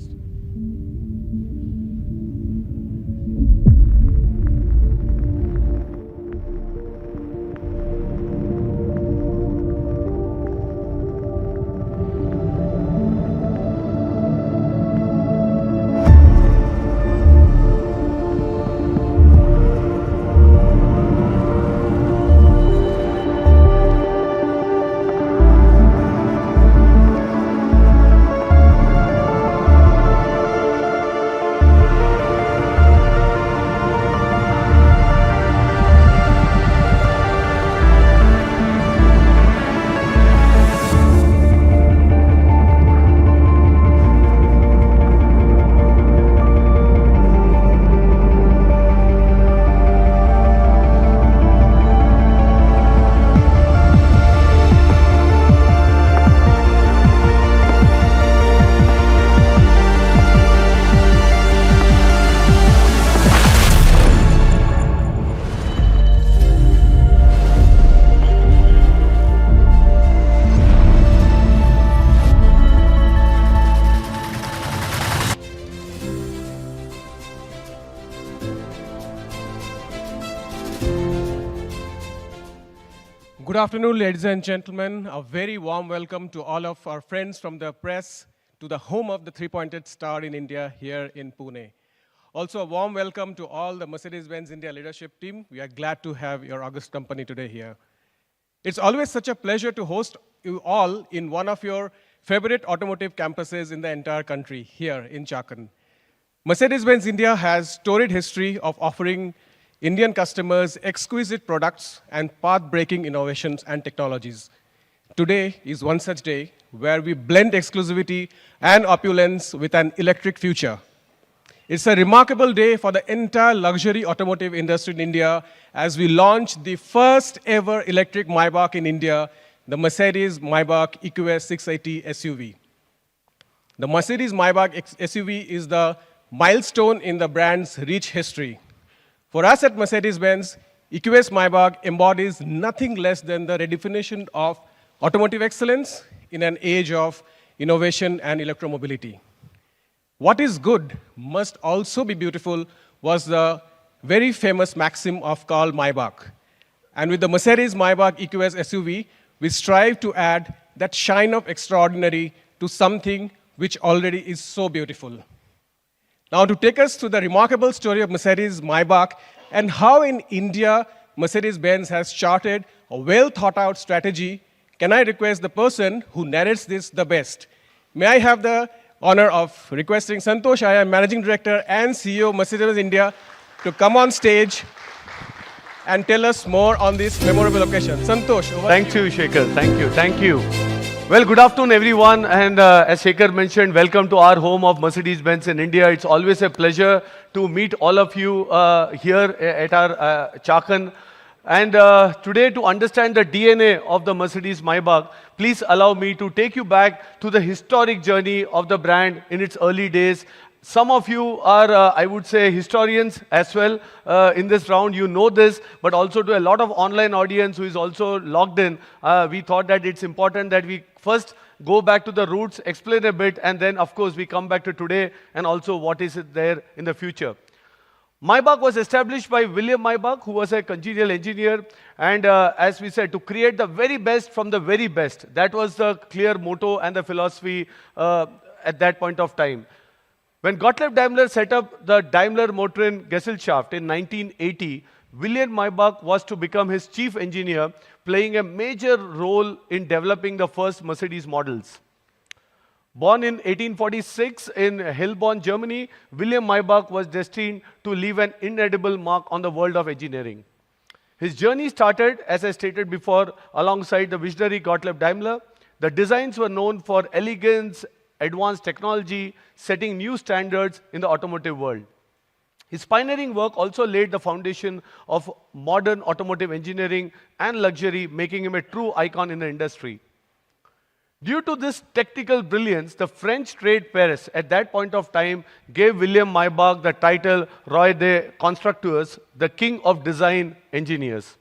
podcast. Good afternoon, ladies and gentlemen. A very warm welcome to all of our friends from the press to the home of the three-pointed star in India here in Pune. Also, a warm welcome to all the Mercedes-Benz India leadership team. We are glad to have your august company today here. It's always such a pleasure to host you all in one of your favorite automotive campuses in the entire country, here in Chakan. Mercedes-Benz India has storied history of offering Indian customers exquisite products and path-breaking innovations and technologies. Today is one such day where we blend exclusivity and opulence with an electric future. It's a remarkable day for the entire luxury automotive industry in India as we launch the first ever electric Maybach in India, the Mercedes-Maybach EQS 680 SUV. The Mercedes-Maybach SUV is the milestone in the brand's rich history. For us at Mercedes-Benz, EQS Maybach embodies nothing less than the redefinition of automotive excellence in an age of innovation and electromobility. What is good must also be beautiful was the very famous maxim of Karl Maybach. And with the Mercedes-Maybach EQS SUV, we strive to add that shine of extraordinary to something which already is so beautiful. Now, to take us through the remarkable story of Mercedes-Maybach and how in India Mercedes-Benz has charted a well-thought-out strategy, can I request the person who narrates this the best? May I have the honor of requesting Santosh Iyer, Managing Director and CEO of Mercedes-Benz India, to come on stage and tell us more on this memorable occasion. Santosh, over Thank you, Shekhar. Thank you. Well, good afternoon, everyone. And as Shekhar mentioned, welcome to our home of Mercedes-Benz in India. It's always a pleasure to meet all of you here at our Chakan. And today, to understand the DNA of the Mercedes-Maybach, please allow me to take you back to the historic journey of the brand in its early days. Some of you are, I would say, historians as well in this round. You know this, but also to a lot of online audience who is also logged in, we thought that it's important that we first go back to the roots, explain a bit, and then, of course, we come back to today and also what is it there in the future. Maybach was established by William Maybach, who was a congenial engineer, and as we said, to create the very best from the very best. That was the clear motto and the philosophy at that point of time. When Gottlieb Daimler set up the Daimler Motoren Gesellschaft in 1980, William Maybach was to become his chief engineer, playing a major role in developing the first Mercedes models. Born in 1846 in Heilbronn, Germany, William Maybach was destined to leave an indelible mark on the world of engineering. His journey started, as I stated before, alongside the visionary Gottlieb Daimler. The designs were known for elegance, advanced technology, setting new standards in the automotive world. His pioneering work also laid the foundation of modern automotive engineering and luxury, making him a true icon in the industry. Due to this technical brilliance, the French trade press at that point of time gave William Maybach the title Roi des Constructeurs, the king of design engineers.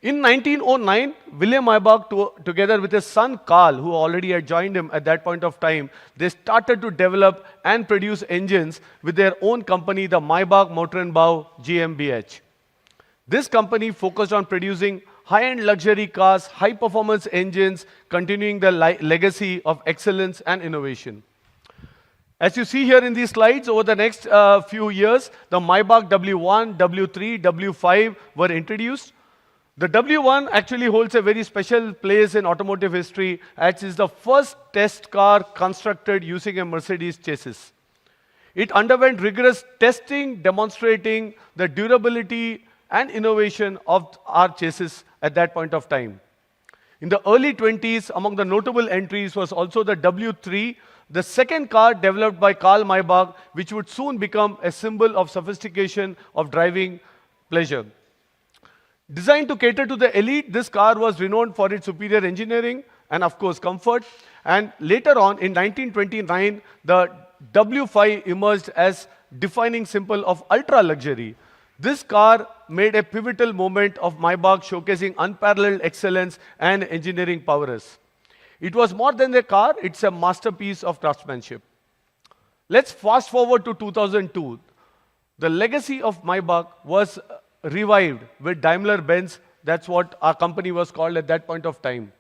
In 1909, William Maybach, together with his son Carl, who already had joined him at that point of time, they started to develop and produce engines with their own company, the Maybach Motorenbau GmbH. This company focused on producing high-end luxury cars, high-performance engines, continuing the legacy of excellence and innovation. As you see here in these slides, over the next few years, the Maybach W1, W3, W5 were introduced. The W1 actually holds a very special place in automotive history, as it is the first test car constructed using a Mercedes chassis. It underwent rigorous testing, demonstrating the durability and innovation of our chassis at that point of time. In the early 20s, among the notable entries was also the W3, the second car developed by Karl Maybach, which would soon become a symbol of sophistication of driving pleasure. Designed to cater to the elite, this car was renowned for its superior engineering and, of course, comfort. And later on, in 1929, the W5 emerged as defining symbol of ultra-luxury. This car made a pivotal moment of Maybach, showcasing unparalleled excellence and engineering prowess. It was more than a car, it's a masterpiece of craftsmanship. Let's fast forward to 2002. The legacy of Maybach was revived with Daimler-Benz. That's what our company was called at that point of time.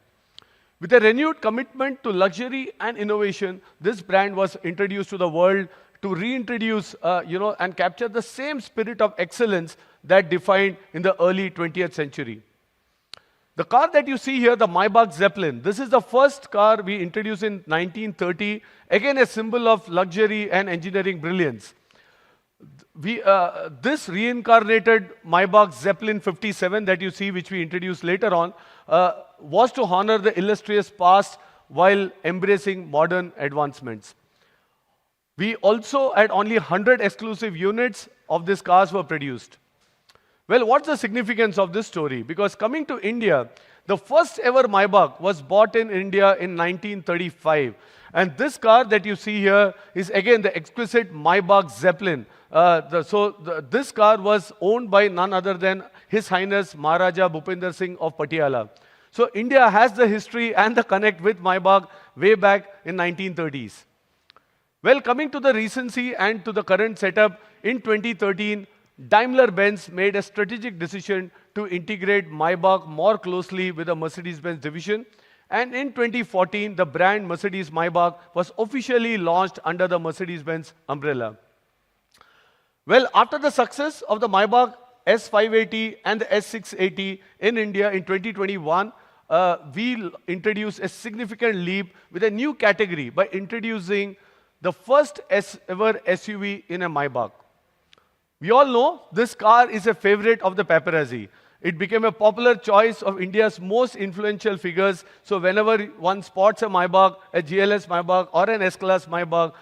With a renewed commitment to luxury and innovation, this brand was introduced to the world to reintroduce, and capture the same spirit of excellence that defined in the early 20th century. The car that you see here, the Maybach Zeppelin, this is the first car we introduced in 1930, again a symbol of luxury and engineering brilliance. This reincarnated Maybach Zeppelin 57 that you see, which we introduced later on, was to honor the illustrious past while embracing modern advancements. We also had only 100 exclusive units of these cars were produced. Well, what's the significance of this story? Because coming to India, the first ever Maybach was bought in India in 1935. And this car that you see here is again the exquisite Maybach Zeppelin. This car was owned by none other than His Highness Maharaja Bhupinder Singh of Patiala. So India has the history and the connect with Maybach way back in 1930s. Well, coming to the recency and to the current setup, in 2013, Daimler-Benz made a strategic decision to integrate Maybach more closely with the Mercedes-Benz division. And in 2014, the brand Mercedes-Maybach was officially launched under the Mercedes-Benz umbrella. Well, after the success of the Maybach S580 and the S680 in India in 2021, we introduced a significant leap with a new category by introducing the first ever SUV in a Maybach. We all know this car is a favorite of the paparazzi. It became a popular choice of India's most influential figures. So whenever one spots a Maybach, a GLS Maybach or an S-Class Maybach,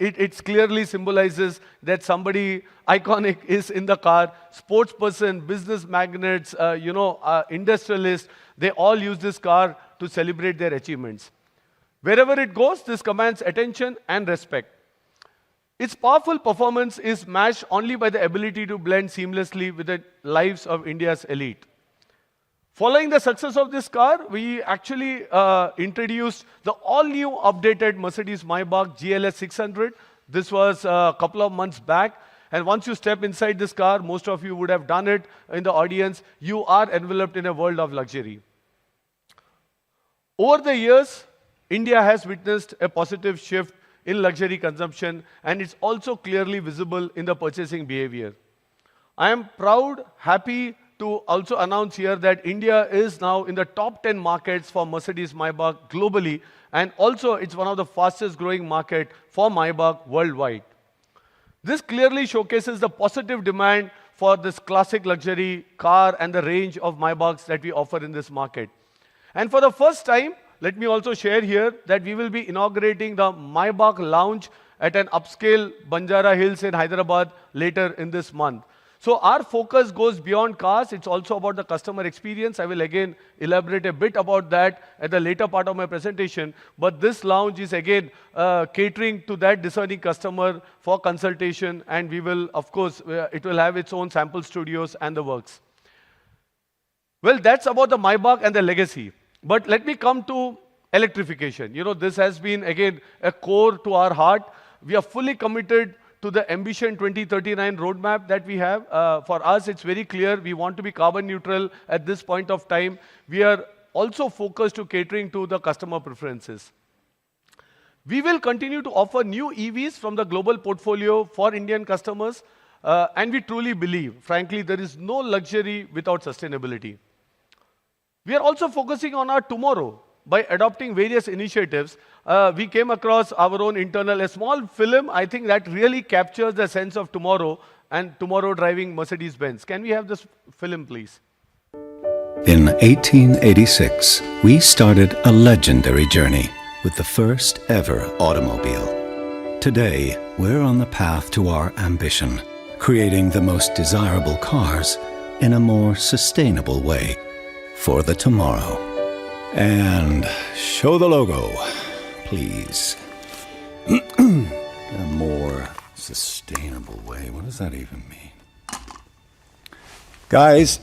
it clearly symbolizes that somebody iconic is in the car. Sportsperson, business magnates, industrialists, they all use this car to celebrate their achievements. Wherever it goes, this commands attention and respect. Its powerful performance is matched only by the ability to blend seamlessly with the lives of India's elite. Following the success of this car, we actually introduced the all-new updated Mercedes-Maybach GLS 600. This was a couple of months back. And once you step inside this car, most of you would have done it in the audience, you are enveloped in a world of luxury. Over the years, India has witnessed a positive shift in luxury consumption, and it's also clearly visible in the purchasing behavior. I am proud, happy to also announce here that India is now in the top 10 markets for Mercedes-Maybach globally, and also it's one of the fastest growing market for Maybach worldwide. This clearly showcases the positive demand for this classic luxury car and the range of Maybachs that we offer in this market. And for the first time, let me also share here that we will be inaugurating the Maybach Lounge at an upscale Banjara Hills in Hyderabad later in this month. So our focus goes beyond cars. It's also about the customer experience. I will again elaborate a bit about that at the later part of my presentation. But this lounge is again catering to that discerning customer for consultation. And we will, of course, it will have its own sample studios and the works. Well, that's about the Maybach and the legacy. But let me come to electrification. You know, this has been, again, a core to our heart. We are fully committed to the Ambition 2039 roadmap that we have. For us, it's very clear. We want to be carbon neutral at this point of time. We are also focused to catering to the customer preferences. We will continue to offer new EVs from the global portfolio for Indian customers. And we truly believe, frankly, there is no luxury without sustainability. We are also focusing on our tomorrow by adopting various initiatives. We came across our own internal, a small film, I think that really captures the sense of tomorrow and tomorrow driving Mercedes-Benz. Can we have this film, please? In 1886, we started a legendary journey with the first ever automobile. Today, we're on the path to our ambition, creating the most desirable cars in a more sustainable way for the tomorrow. And show the logo, please. A more sustainable way. What does that even mean? Guys,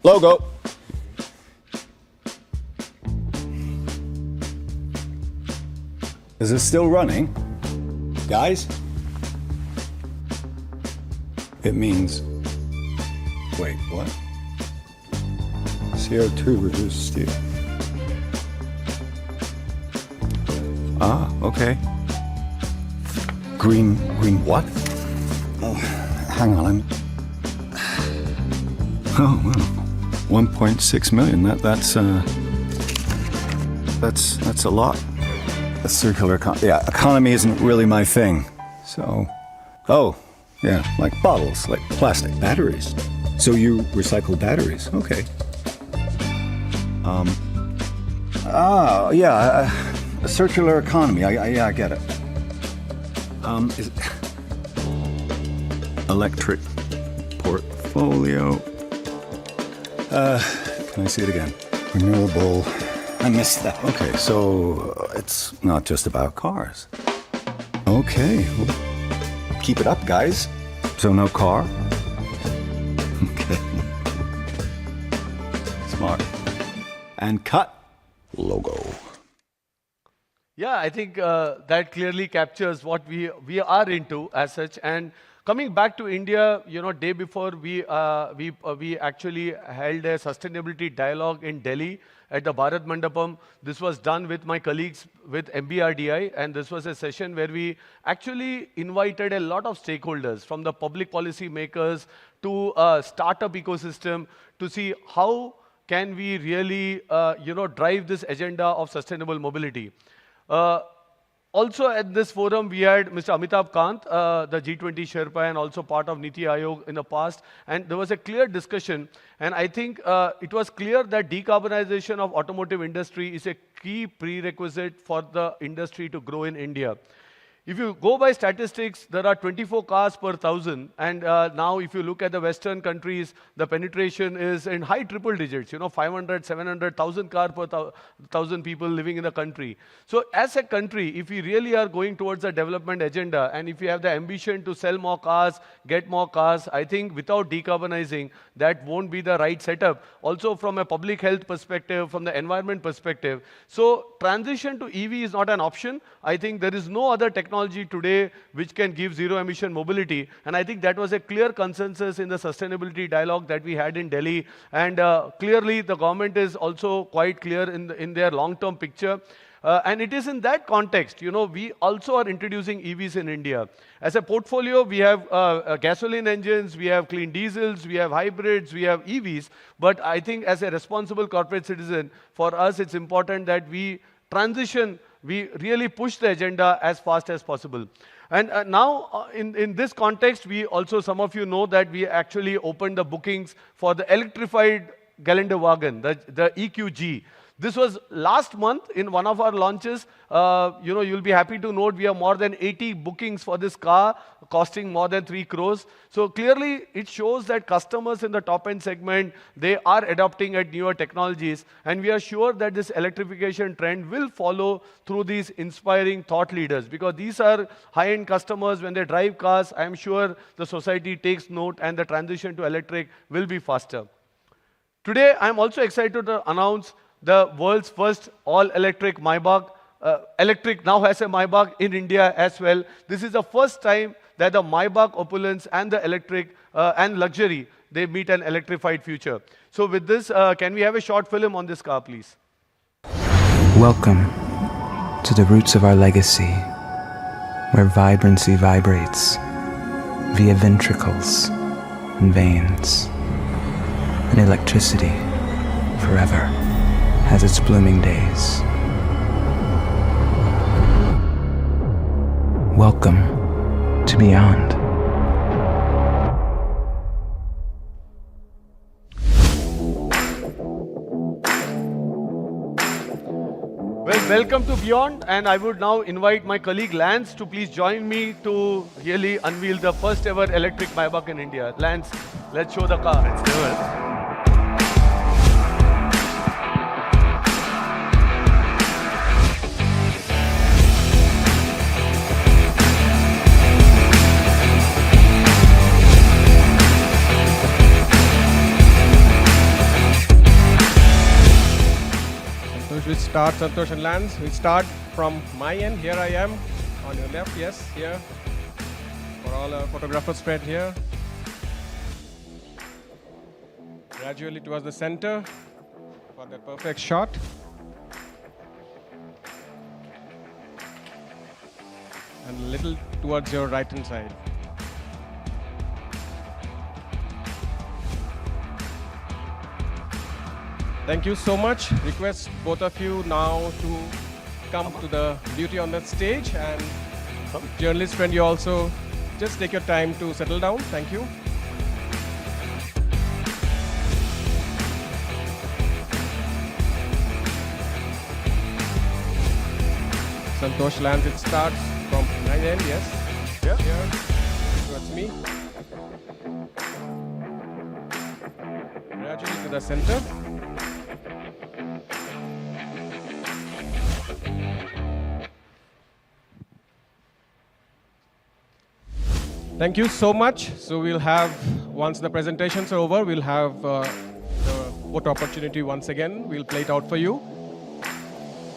logo. Is it still running? Guys? It means... Wait, what? CO2 reduced steel. Ah, okay. Green what? Oh, hang on. Oh, well, 1.6 million. That's a lot. A circular economy isn't really my thing. So, oh, yeah, like bottles, like plastic, batteries. So you recycle batteries? Okay. A circular economy. I get it. Is it electric portfolio? Can I see it again? Renewable. I missed that. Okay, so it's not just about cars. Okay, well, keep it up, guys. So no car? Okay. Smart. And cut. Logo. Yeah, I think that clearly captures what we are into as such. And coming back to India, you know, day before we actually held a sustainability dialogue in Delhi at the Bharat Mandapam. This was done with my colleagues with MBRDI, and this was a session where we actually invited a lot of stakeholders from the public policy makers to startup ecosystem to see how can we really drive this agenda of sustainable mobility. Also at this forum, we had Mr. Amitabh Kant, the G20 Sherpa, and also part of Niti Aayog in the past. And there was a clear discussion. And I think it was clear that decarbonization of automotive industry is a key prerequisite for the industry to grow in India. If you go by statistics, there are 24 cars per 1,000. And now if you look at the Western countries, the penetration is in high triple digits, 500, 700, 1,000 cars per 1,000 people living in the country. So as a country, if we really are going towards a development agenda, and if we have the ambition to sell more cars, get more cars, I think without decarbonizing, that won't be the right setup. Also from a public health perspective, from the environment perspective. So transition to EV is not an option. I think there is no other technology today which can give zero emission mobility, and I think that was a clear consensus in the sustainability dialogue that we had in Delhi. And clearly the government is also quite clear in their long-term picture. And it is in that context, we also are introducing EVs in India. As a portfolio, we have gasoline engines, we have clean diesels, we have hybrids, we have EVs. But I think as a responsible corporate citizen, for us it's important that we transition, we really push the agenda as fast as possible. And now, in this context, we also, some of you know that we actually opened the bookings for the electrified Geländewagen, the EQG. This was last month in one of our launches. You'll be happy to note we have more than 80 bookings for this car, costing more than 3 crores. So clearly, it shows that customers in the top-end segment, they are adopting at newer technologies. And we are sure that this electrification trend will follow through these inspiring thought leaders. Because these are high-end customers. When they drive cars, I'm sure the society takes note and the transition to electric will be faster. Today, I'm also excited to announce the world's first all-electric Maybach. Electric now has a Maybach in India as well. This is the first time that the Maybach opulence and the electric and luxury, they meet an electrified future. So with this, can we have a short film on this car, please? Welcome to the roots of our legacy, where vibrancy vibrates via ventricles and veins, and electricity forever has its blooming days. Welcome to Beyond. Well, welcome to Beyond, and I would now invite my colleague Lance to please join me to really unveil the first ever electric Maybach in India. Lance, let's show the car. Let's do it. We start, Santosh and Lance. We start from my end. Here I am on your left. Yes, here. For all our photographers spread here. Gradually towards the center for the perfect shot. And a little towards your right hand side. Thank you so much. Request both of you now to come to the beauty on that stage, and journalist friend, you also just take your time to settle down. Thank you. Santosh, Lance, it starts from my end, yes. Yeah. Here, towards me. Gradually to the center. Thank you so much. So we'll have, once the presentations are over, we'll have the photo opportunity once again. We'll play it out for you.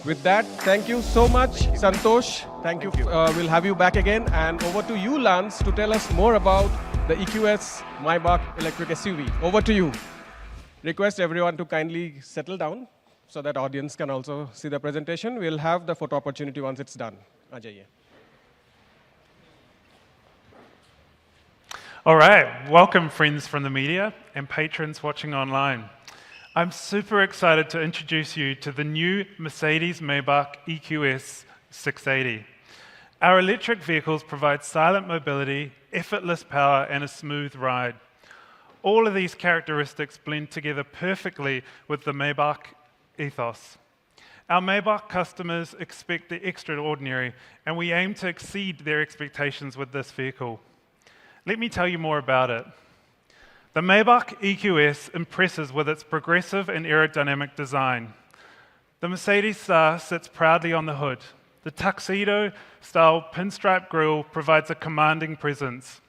With that, thank you so much, Santosh. Thank you. We'll have you back again. And over to you, Lance, to tell us more about the EQS Maybach electric SUV. Over to you. Request everyone to kindly settle down so that audience can also see the presentation. We'll have the photo opportunity once it's done. Ajay. All right, welcome friends from the media and patrons watching online. I'm super excited to introduce you to the new Mercedes-Maybach EQS 680. Our electric vehicles provide silent mobility, effortless power, and a smooth ride. All of these characteristics blend together perfectly with the Maybach ethos. Our Maybach customers expect the extraordinary, and we aim to exceed their expectations with this vehicle. Let me tell you more about it. The Maybach EQS impresses with its progressive and aerodynamic design. The Mercedes star sits proudly on the hood. The tuxedo-style pinstripe grille provides a commanding presence.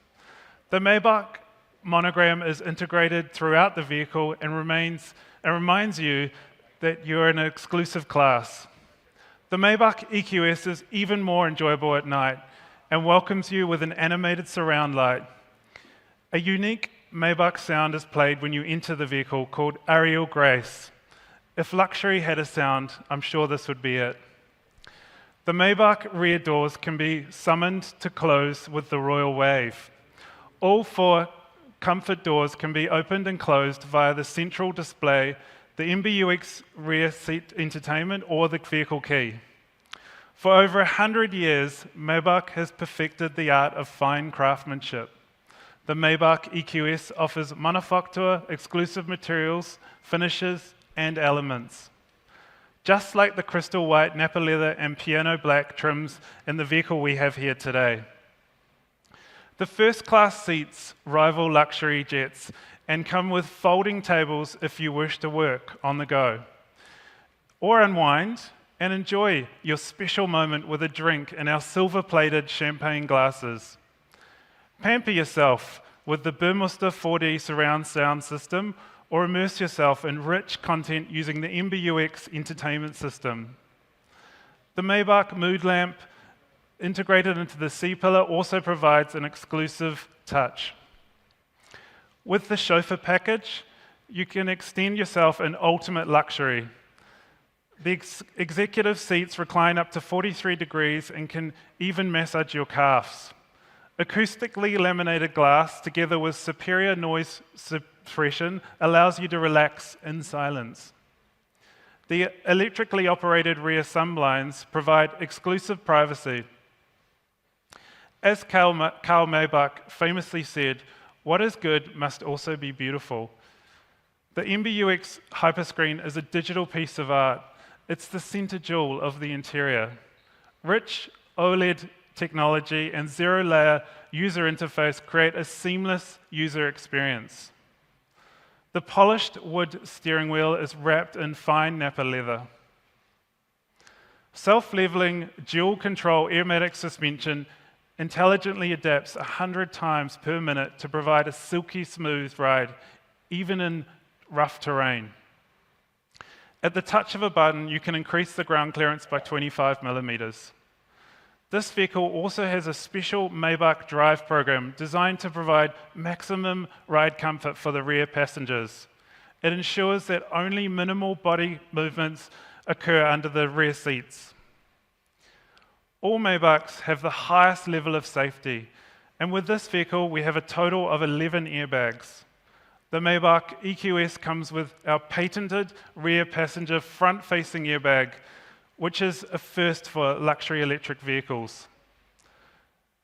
The Maybach monogram is integrated throughout the vehicle and reminds you that you're in an exclusive class. The Maybach EQS is even more enjoyable at night and welcomes you with an animated surround light. A unique Maybach sound is played when you enter the vehicle called Aerial Grace. If luxury had a sound, I'm sure this would be it. The Maybach rear doors can be summoned to close with the Royal Wave. All four comfort doors can be opened and closed via the central display, the MBUX rear seat entertainment, or the vehicle key. For over 100 years, Maybach has perfected the art of fine craftsmanship. The Maybach EQS offers manufacture exclusive materials, finishes, and elements. Just like the crystal white, Napa leather, and piano black trims in the vehicle we have here today. The first-class seats rival luxury jets and come with folding tables if you wish to work on the go, or unwind and enjoy your special moment with a drink in our silver-plated champagne glasses. Pamper yourself with the Burmester 4D surround sound system or immerse yourself in rich content using the MBUX entertainment system. The Maybach mood lamp integrated into the C-pillar also provides an exclusive touch. With the chauffeur package, you can extend yourself in ultimate luxury. The executive seats recline up to 43 degrees and can even massage your calves. Acoustically laminated glass, together with superior noise suppression, allows you to relax in silence. The electrically operated rear sunblinds provide exclusive privacy. As Karl Maybach famously said, "What is good must also be beautiful." The MBUX hyperscreen is a digital piece of art. It's the center jewel of the interior. Rich OLED technology and zero-layer user interface create a seamless user experience. The polished wood steering wheel is wrapped in fine Napa leather. Self-leveling dual-control airmatic suspension intelligently adapts 100 times per minute to provide a silky smooth ride, even in rough terrain. At the touch of a button, you can increase the ground clearance by 25 millimeters. This vehicle also has a special Maybach drive program designed to provide maximum ride comfort for the rear passengers. It ensures that only minimal body movements occur under the rear seats. All Maybachs have the highest level of safety, and with this vehicle, we have a total of 11 airbags. The Maybach EQS comes with our patented rear passenger front-facing airbag, which is a first for luxury electric vehicles.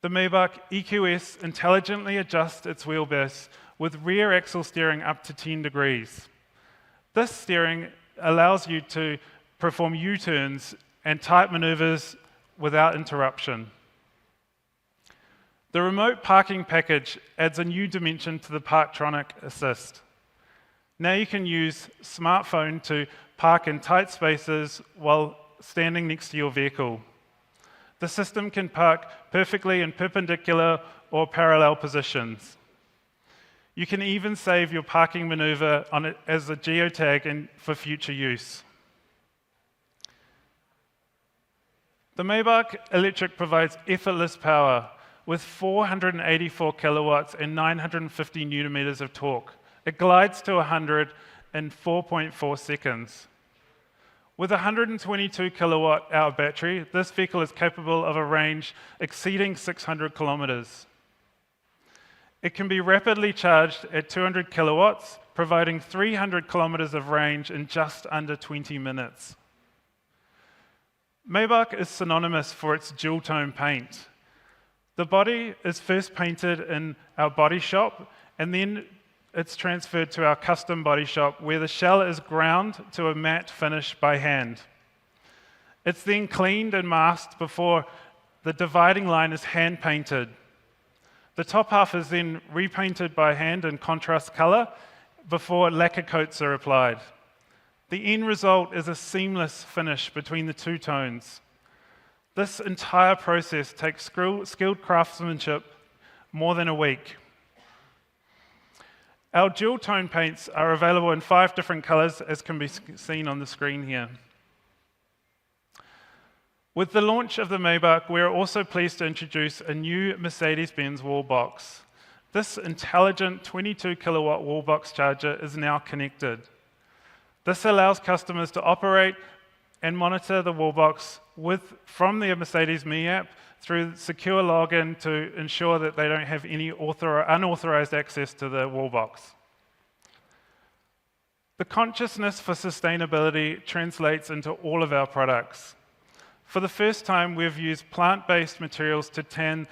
The Maybach EQS intelligently adjusts its wheelbase with rear axle steering up to 10 degrees. This steering allows you to perform U-turns and tight maneuvers without interruption. The remote parking package adds a new dimension to the Parktronic Assist. Now you can use smartphone to park in tight spaces while standing next to your vehicle. The system can park perfectly in perpendicular or parallel positions. You can even save your parking maneuver on it as a geotag for future use. The Maybach Electric provides effortless power with 484 kilowatts and 950 newton meters of torque. It glides to 100 in 4.4 seconds. With a 122 kilowatt hour battery, this vehicle is capable of a range exceeding 600 kilometers. It can be rapidly charged at 200 kilowatts, providing 300 kilometers of range in just under 20 minutes. Maybach is synonymous for its dual-tone paint. The body is first painted in our body shop, and then it's transferred to our custom body shop, where the shell is ground to a matte finish by hand. It's then cleaned and masked before the dividing line is hand-painted. The top half is then repainted by hand in contrast color before lacquer coats are applied. The end result is a seamless finish between the two tones. This entire process takes skilled craftsmanship more than a week. Our dual-tone paints are available in 5 different colors, as can be seen on the screen here. With the launch of the Maybach, we are also pleased to introduce a new Mercedes-Benz wall box. This intelligent 22 kilowatt wall box charger is now connected. This allows customers to operate and monitor the wall box from their Mercedes Me app through secure login to ensure that they don't have any unauthorized access to the wall box. The consciousness for sustainability translates into all of our products. For the first time, we've used plant-based materials to tan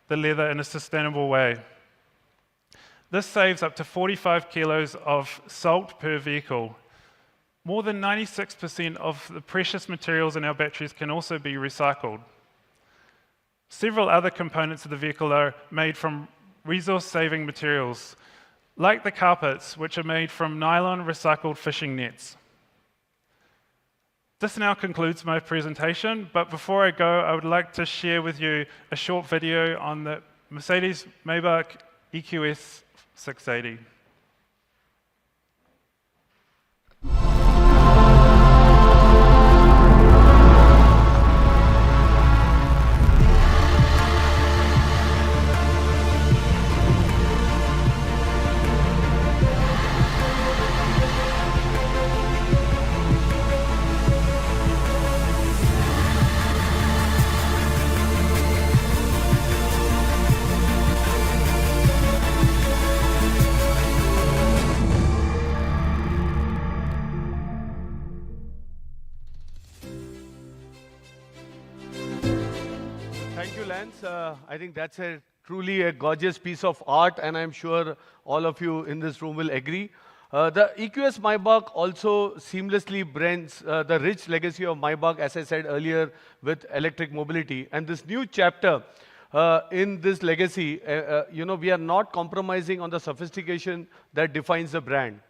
the leather in a sustainable way. This saves up to 45 kilos of salt per vehicle. More than 96% of the precious materials in our batteries can also be recycled. Several other components of the vehicle are made from resource-saving materials, like the carpets, which are made from nylon recycled fishing nets. This now concludes my presentation, but before I go, I would like to share with you a short video on the Mercedes-Maybach EQS 680. Vance. I think that's truly a gorgeous piece of art, and I'm sure all of you in this room will agree. The EQS Maybach also seamlessly blends the rich legacy of Maybach, as I said earlier, with electric mobility. And this new chapter in this legacy, we are not compromising on the sophistication that defines the brand.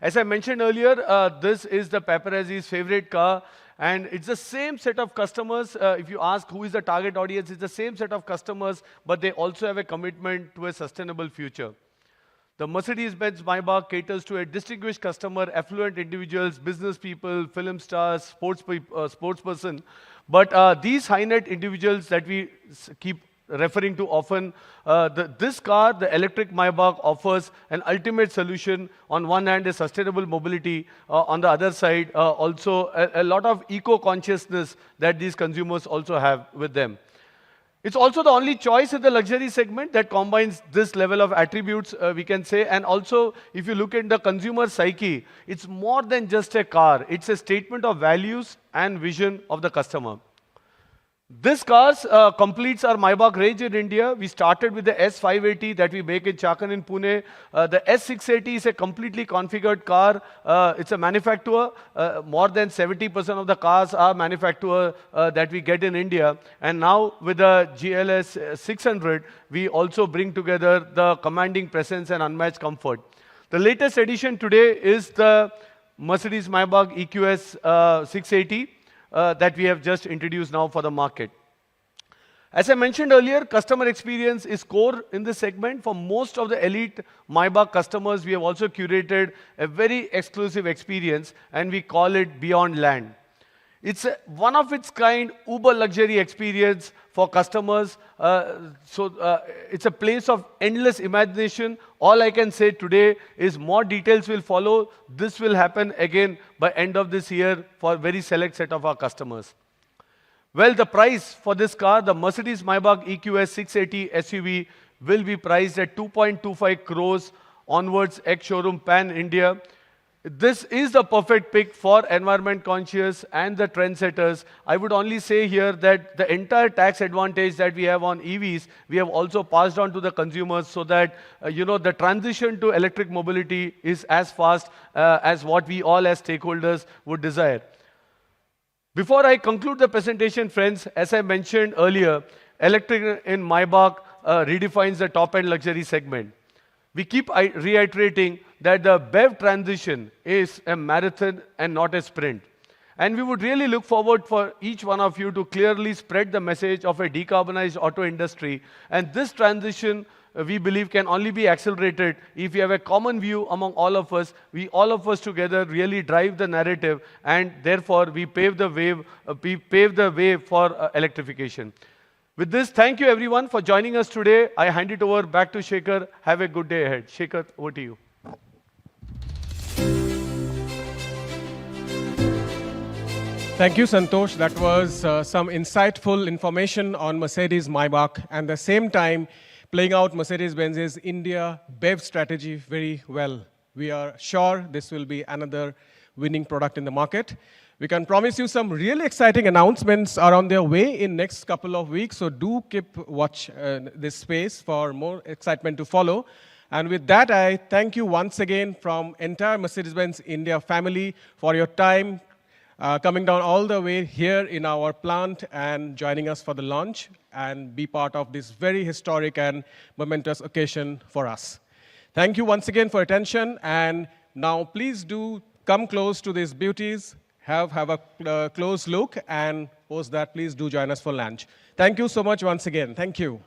As I mentioned earlier, this is the paparazzi's favorite car, and it's the same set of customers. If you ask who is the target audience, it's the same set of customers, but they also have a commitment to a sustainable future. The Mercedes-Benz Maybach caters to a distinguished customer, affluent individuals, business people, film stars, sports person. But these high-net individuals that we keep referring to often, this car, the electric Maybach, offers an ultimate solution. On one hand, is sustainable mobility. On the other side, also a lot of eco-consciousness that these consumers also have with them. It's also the only choice in the luxury segment that combines this level of attributes, we can say. And also, if you look at the consumer psyche, it's more than just a car. It's a statement of values and vision of the customer. This car completes our Maybach range in India. We started with the S580 that we make in Chakan in Pune. The S680 is a completely configured car. It's a manufacturer. More than 70% of the cars are manufacturer that we get in India. And now with the GLS 600, we also bring together the commanding presence and unmatched comfort. The latest addition today is the Mercedes-Maybach EQS 680. That we have just introduced now for the market. As I mentioned earlier, customer experience is core in this segment. For most of the elite Maybach customers, we have also curated a very exclusive experience, and we call it Beyond Land. It's one of its kind uber luxury experience for customers. It's a place of endless imagination. All I can say today is more details will follow. This will happen again by end of this year for a very select set of our customers. Well, the price for this car, the Mercedes-Maybach EQS 680 SUV, will be priced at 2.25 crores onwards, ex-showroom pan-India. This is the perfect pick for environment conscious and the trendsetters. I would only say here that the entire tax advantage that we have on EVs, we have also passed on to the consumers so that, the transition to electric mobility is as fast as what we all as stakeholders would desire. Before I conclude the presentation, friends, as I mentioned earlier, electric in Maybach redefines the top-end luxury segment. We keep reiterating that the BEV transition is a marathon and not a sprint. And we would really look forward for each one of you to clearly spread the message of a decarbonized auto industry. And this transition, we believe, can only be accelerated if we have a common view among all of us. We, all of us together, really drive the narrative, and therefore we pave the way for electrification. With this, thank you everyone for joining us today. I hand it over back to Shekhar. Have a good day ahead. Shekhar, over to you. Thank you, Santosh. That was some insightful information on Mercedes-Maybach, and at the same time playing out Mercedes-Benz's India BEV strategy very well. We are sure this will be another winning product in the market. We can promise you some really exciting announcements are on their way in next couple of weeks, so do keep watch this space for more excitement to follow. And with that, I thank you once again from entire Mercedes-Benz India family for your time, coming down all the way here in our plant and joining us for the launch and be part of this very historic and momentous occasion for us. Thank you once again for attention, and now please do come close to these beauties, have a close look, and post that please do join us for lunch. Thank you so much once again. Thank you.